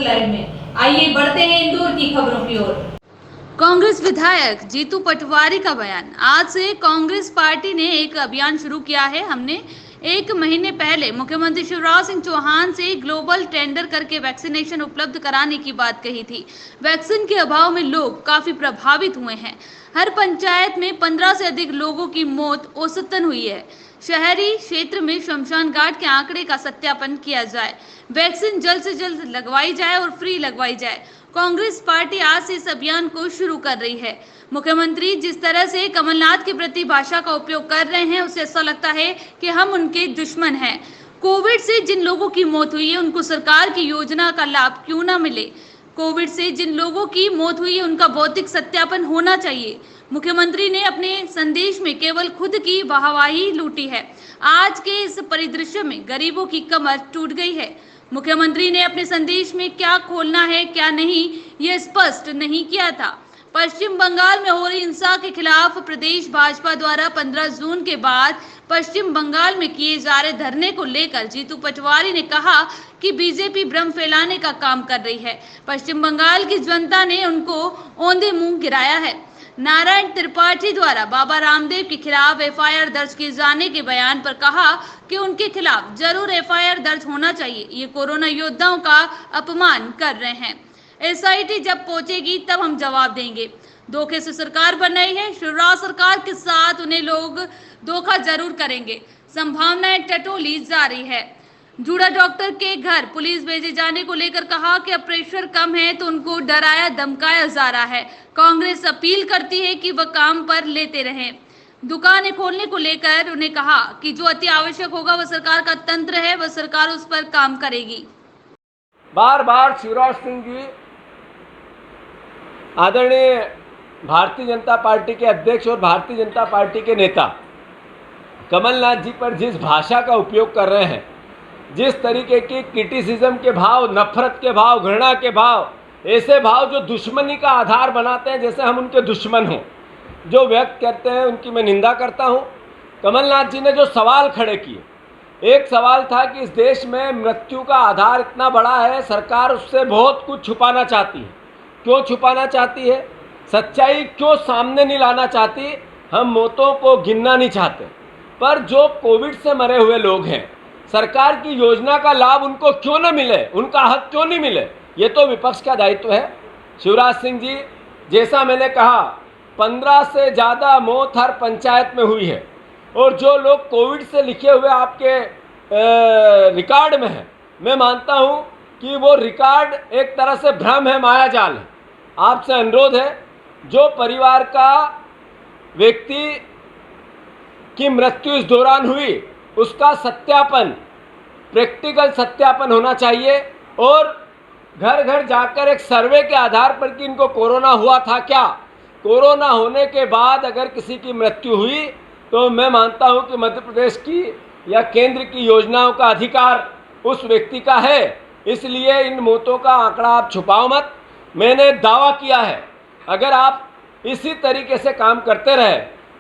Live में। आइए बढ़ते हैं इंदौर की खबरों की ओर। कांग्रेस विधायक जीतू पटवारी का बयान। आज से कांग्रेस पार्टी ने एक अभियान शुरू किया है। हमने 1 महीने पहले मुख्यमंत्री शिवराज सिंह चौहान से ग्लोबल टेंडर करके वैक्सीनेशन उपलब्ध कराने की बात कही थी। वैक्सीन के अभाव में लोग काफी प्रभावित हुए हैं। हर पंचायत में 15 से अधिक लोगों की मौत औसतन हुई है। शहरी क्षेत्र में शमशान घाट के आंकड़े का सत्यापन किया जाए, वैक्सीन जल्द से जल्द लगवाई जाए और फ्री लगवाई जाए। कांग्रेस पार्टी आज से इस अभियान को शुरू कर रही है। मुख्यमंत्री जिस तरह से कमलनाथ के प्रति भाषा का उपयोग कर रहे हैं, उससे ऐसा लगता है कि हम उनके दुश्मन हैं। कोविड से जिन लोगों की मौत हुई है, उनको सरकार की योजना का लाभ क्यों ना मिले? कोविड से जिन लोगों की मौत हुई है, उनका भौतिक सत्यापन होना चाहिए। मुख्यमंत्री ने अपने संदेश में केवल खुद की वाहवाही लूटी है। आज के इस परिदृश्य में गरीबों की कमर टूट गई है। मुख्यमंत्री ने अपने संदेश में क्या खोलना है क्या नहीं, ये स्पष्ट नहीं किया था। पश्चिम बंगाल में हो रही हिंसा के खिलाफ प्रदेश भाजपा द्वारा 15 जून के बाद पश्चिम बंगाल में किए जा रहे धरने को लेकर जीतू पटवारी ने कहा कि बीजेपी भ्रम फैलाने का काम कर रही है। पश्चिम बंगाल की जनता ने उनको औंधे मुंह गिराया है। नारायण त्रिपाठी द्वारा बाबा रामदेव के खिलाफ एफआईआर दर्ज किए जाने के बयान पर कहा कि उनके खिलाफ जरूर एफआईआर दर्ज होना चाहिए। ये कोरोना योद्धाओं का अपमान कर रहे हैं। एसआईटी जब पहुंचेगी तब हम जवाब देंगे। धोखे से सरकार बनाई है। शिवराज सरकार के साथ उन्हें लोग धोखा जरूर करेंगे। संभावनाएं टटोली जा रही है। जुड़ा डॉक्टर के घर पुलिस भेजे जाने को लेकर कहा कि अब प्रेशर कम है तो उनको डराया धमकाया जा रहा है। कांग्रेस अपील करती है कि वह काम पर लेते रहें। दुकानें खोलने को लेकर उन्हें कहा कि जो अति आवश्यक होगा वह सरकार का तंत्र है, वह सरकार उस पर काम करेगी। बार बार शिवराज सिंह जी आदरणीय भारतीय जनता पार्टी के अध्यक्ष और भारतीय जनता पार्टी के नेता कमलनाथ जी पर जिस भाषा का उपयोग कर रहे हैं, जिस तरीके की क्रिटिसिज्म के भाव, नफरत के भाव, घृणा के भाव, ऐसे भाव जो दुश्मनी का आधार बनाते हैं, जैसे हम उनके दुश्मन हों, जो व्यक्त करते हैं, उनकी मैं निंदा करता हूं। कमलनाथ जी ने जो सवाल खड़े किए, एक सवाल था कि इस देश में मृत्यु का आधार इतना बड़ा है, सरकार उससे बहुत कुछ छुपाना चाहती है। क्यों छुपाना चाहती है? सच्चाई क्यों सामने नहीं लाना चाहती? हम मौतों को गिनना नहीं चाहते, पर जो कोविड से मरे हुए लोग हैं, सरकार की योजना का लाभ उनको क्यों न मिले, उनका हक क्यों नहीं मिले, ये तो विपक्ष का दायित्व है। शिवराज सिंह जी, जैसा मैंने कहा, 15 से ज़्यादा मौत हर पंचायत में हुई है, और जो लोग कोविड से लिखे हुए आपके रिकॉर्ड में हैं, मैं मानता हूं कि वो रिकॉर्ड एक तरह से भ्रम है, मायाजाल है। आपसे अनुरोध है, जो परिवार का व्यक्ति की मृत्यु इस दौरान हुई, उसका सत्यापन, प्रैक्टिकल सत्यापन होना चाहिए, और घर घर जाकर एक सर्वे के आधार पर कि इनको कोरोना हुआ था क्या, कोरोना होने के बाद अगर किसी की मृत्यु हुई तो मैं मानता हूं कि मध्य प्रदेश की या केंद्र की योजनाओं का अधिकार उस व्यक्ति का है। इसलिए इन मौतों का आंकड़ा आप छुपाओ मत। मैंने दावा किया है, अगर आप इसी तरीके से काम करते रहे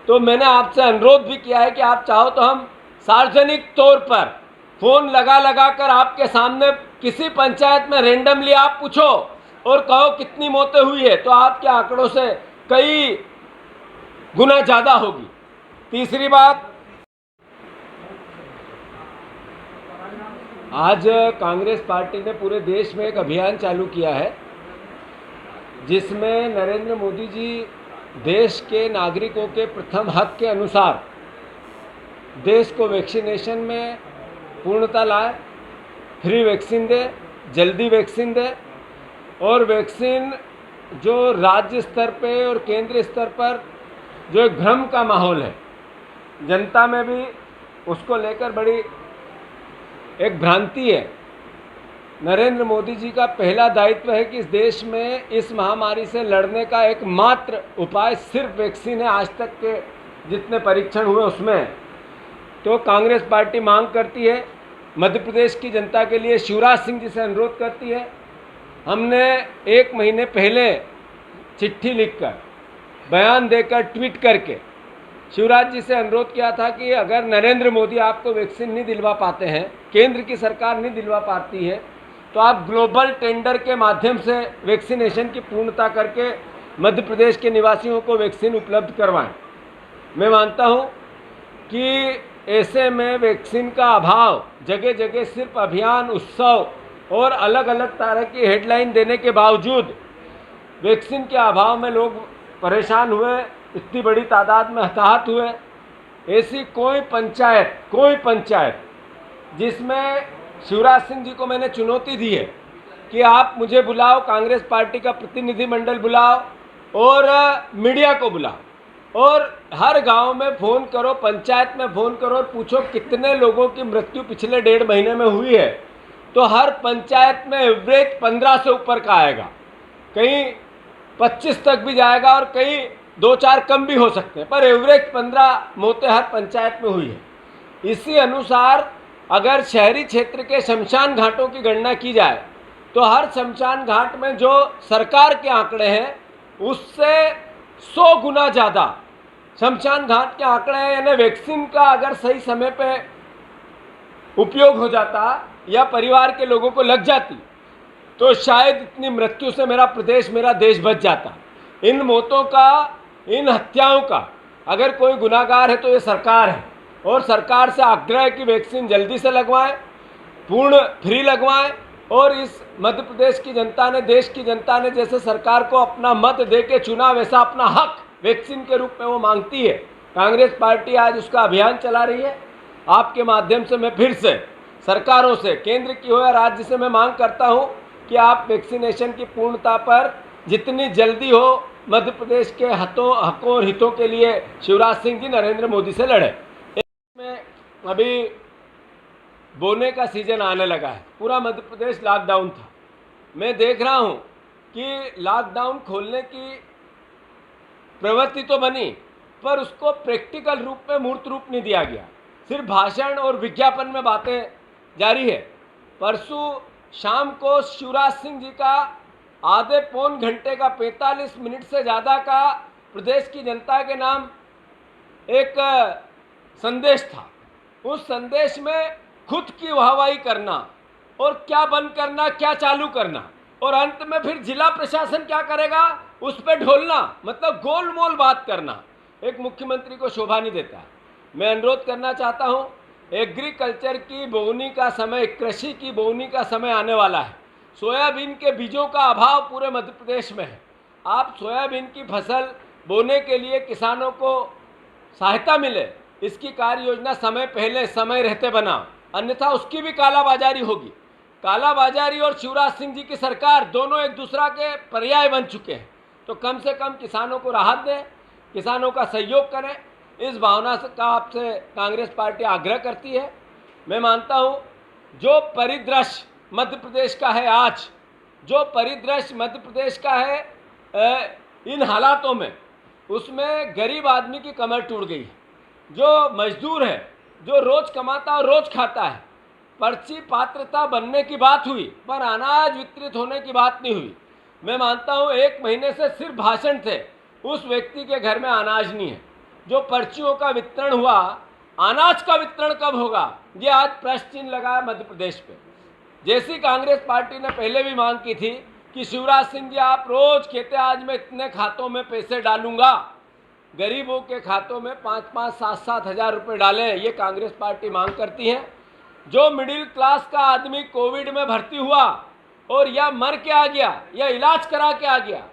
तो मैंने आपसे अनुरोध भी किया है कि आप चाहो तो हम सार्वजनिक तौर पर फ़ोन लगा कर आपके सामने किसी पंचायत में रेंडमली आप पूछो और कहो कितनी मौतें हुई है, तो आपके आंकड़ों से कई गुना ज़्यादा होगी। तीसरी बात, आज कांग्रेस पार्टी ने पूरे देश में एक अभियान चालू किया है, जिसमें नरेंद्र मोदी जी देश के नागरिकों के प्रथम हक के अनुसार देश को वैक्सीनेशन में पूर्णता लाए, फ्री वैक्सीन दे, जल्दी वैक्सीन दे, और वैक्सीन जो राज्य स्तर पे और केंद्रीय स्तर पर जो एक भ्रम का माहौल है, जनता में भी उसको लेकर बड़ी एक भ्रांति है। नरेंद्र मोदी जी का पहला दायित्व है कि इस देश में इस महामारी से लड़ने का एकमात्र उपाय सिर्फ वैक्सीन है। आज तक के जितने परीक्षण हुए उसमें तो कांग्रेस पार्टी मांग करती है, मध्य प्रदेश की जनता के लिए शिवराज सिंह जी से अनुरोध करती है। हमने 1 महीने पहले चिट्ठी लिखकर, बयान देकर, ट्वीट करके शिवराज जी से अनुरोध किया था कि अगर नरेंद्र मोदी आपको वैक्सीन नहीं दिलवा पाते हैं, केंद्र की सरकार नहीं दिलवा पाती है, तो आप ग्लोबल टेंडर के माध्यम से वैक्सीनेशन की पूर्णता करके मध्य प्रदेश के निवासियों को वैक्सीन उपलब्ध करवाएं। मैं मानता हूं कि ऐसे में वैक्सीन का अभाव, जगह जगह सिर्फ अभियान, उत्सव और अलग अलग तरह की हेडलाइन देने के बावजूद वैक्सीन के अभाव में लोग परेशान हुए, इतनी बड़ी तादाद में हताहत हुए। ऐसी कोई पंचायत जिसमें शिवराज सिंह जी को मैंने चुनौती दी है कि आप मुझे बुलाओ, कांग्रेस पार्टी का प्रतिनिधिमंडल बुलाओ और मीडिया को बुलाओ और हर गांव में फ़ोन करो, पंचायत में फ़ोन करो और पूछो कितने लोगों की मृत्यु पिछले 1.5 महीने में हुई है, तो हर पंचायत में एवरेज 15 से ऊपर का आएगा, कहीं 25 तक भी जाएगा और कहीं 2-4 कम भी हो सकते हैं, पर एवरेज 15 मौतें हर पंचायत में हुई है। इसी अनुसार अगर शहरी क्षेत्र के शमशान घाटों की गणना की जाए तो हर शमशान घाट में जो सरकार के आंकड़े हैं उससे 100 गुना ज़्यादा शमशान घाट के आंकड़े हैं। यानी वैक्सीन का अगर सही समय पे उपयोग हो जाता या परिवार के लोगों को लग जाती तो शायद इतनी मृत्यु से मेरा प्रदेश, मेरा देश बच जाता। इन मौतों का, इन हत्याओं का अगर कोई गुनाहगार है तो ये सरकार है और सरकार से आग्रह है कि वैक्सीन जल्दी से लगवाएं, पूर्ण फ्री लगवाएं। और इस मध्य प्रदेश की जनता ने, देश की जनता ने जैसे सरकार को अपना मत दे के चुना, वैसा अपना हक वैक्सीन के रूप में वो मांगती है। कांग्रेस पार्टी आज उसका अभियान चला रही है। आपके माध्यम से मैं फिर से सरकारों से, केंद्र की हो या राज्य से, मैं मांग करता हूं कि आप वैक्सीनेशन की पूर्णता पर जितनी जल्दी हो मध्य प्रदेश के हकों और हितों के लिए शिवराज सिंह जी नरेंद्र मोदी से लड़े। में अभी बोने का सीजन आने लगा है, पूरा मध्य प्रदेश लॉकडाउन था। मैं देख रहा हूं कि लॉकडाउन खोलने की प्रवृत्ति तो बनी पर उसको प्रैक्टिकल रूप में मूर्त रूप नहीं दिया गया, सिर्फ भाषण और विज्ञापन में बातें जारी है। परसों शाम को शिवराज सिंह जी का आधे पौन घंटे का 45 मिनट से ज़्यादा का प्रदेश की जनता के नाम एक संदेश था। उस संदेश में खुद की वाहवाही करना और क्या बंद करना, क्या चालू करना और अंत में फिर जिला प्रशासन क्या करेगा उस पर ढोलना, मतलब गोलमोल बात करना, एक मुख्यमंत्री को शोभा नहीं देता है। मैं अनुरोध करना चाहता हूं, एग्रीकल्चर की बोवनी का समय, कृषि की बोवनी का समय आने वाला है। सोयाबीन के बीजों का अभाव पूरे मध्य प्रदेश में है। आप सोयाबीन की फसल बोने के लिए किसानों को सहायता मिले, इसकी कार्य योजना समय पहले, समय रहते बनाओ, अन्यथा उसकी भी कालाबाजारी होगी। कालाबाजारी और शिवराज सिंह जी की सरकार दोनों एक दूसरा के पर्याय बन चुके हैं। तो कम से कम किसानों को राहत दें, किसानों का सहयोग करें, इस भावना से का आपसे कांग्रेस पार्टी आग्रह करती है। मैं मानता हूं जो परिदृश्य मध्य प्रदेश का है आज, जो परिदृश्य मध्य प्रदेश का है इन हालातों में, उसमें गरीब आदमी की कमर टूट गई है। जो मजदूर है, जो रोज कमाता और रोज खाता है, पर्ची पात्रता बनने की बात हुई पर अनाज वितरित होने की बात नहीं हुई। मैं मानता हूं 1 महीने से सिर्फ भाषण थे, उस व्यक्ति के घर में अनाज नहीं है। जो पर्चियों का वितरण हुआ, अनाज का वितरण कब होगा, ये आज प्रश्न चिन्ह लगा है मध्य प्रदेश पे। जैसी कांग्रेस पार्टी ने पहले भी मांग की थी कि शिवराज सिंह जी आप रोज कहते आज मैं इतने खातों में पैसे डालूंगा, गरीबों के खातों में 5-5, 7-7 हज़ार रुपये डालें, ये कांग्रेस पार्टी मांग करती है। जो मिडिल क्लास का आदमी कोविड में भर्ती हुआ और या मर के आ गया या इलाज करा के आ गया,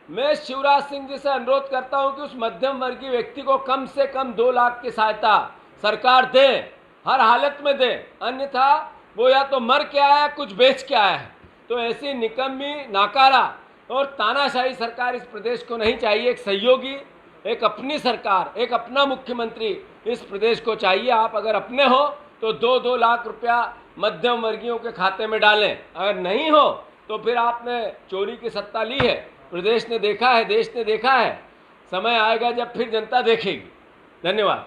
मैं शिवराज सिंह जी से अनुरोध करता हूं कि उस मध्यम वर्गीय व्यक्ति को कम से कम 2 लाख की सहायता सरकार दे, हर हालत में दे, अन्यथा वो या तो मर के आया, कुछ बेच के आया है। तो ऐसी निकम्मी, नाकारा और तानाशाही सरकार इस प्रदेश को नहीं चाहिए। एक सहयोगी, एक अपनी सरकार, एक अपना मुख्यमंत्री इस प्रदेश को चाहिए। आप अगर अपने हो तो 2-2 लाख रुपया मध्यम वर्गीयों के खाते में डालें, अगर नहीं हो तो फिर आपने चोरी की सत्ता ली है। प्रदेश ने देखा है, देश ने देखा है, समय आएगा जब फिर जनता देखेगी। धन्यवाद।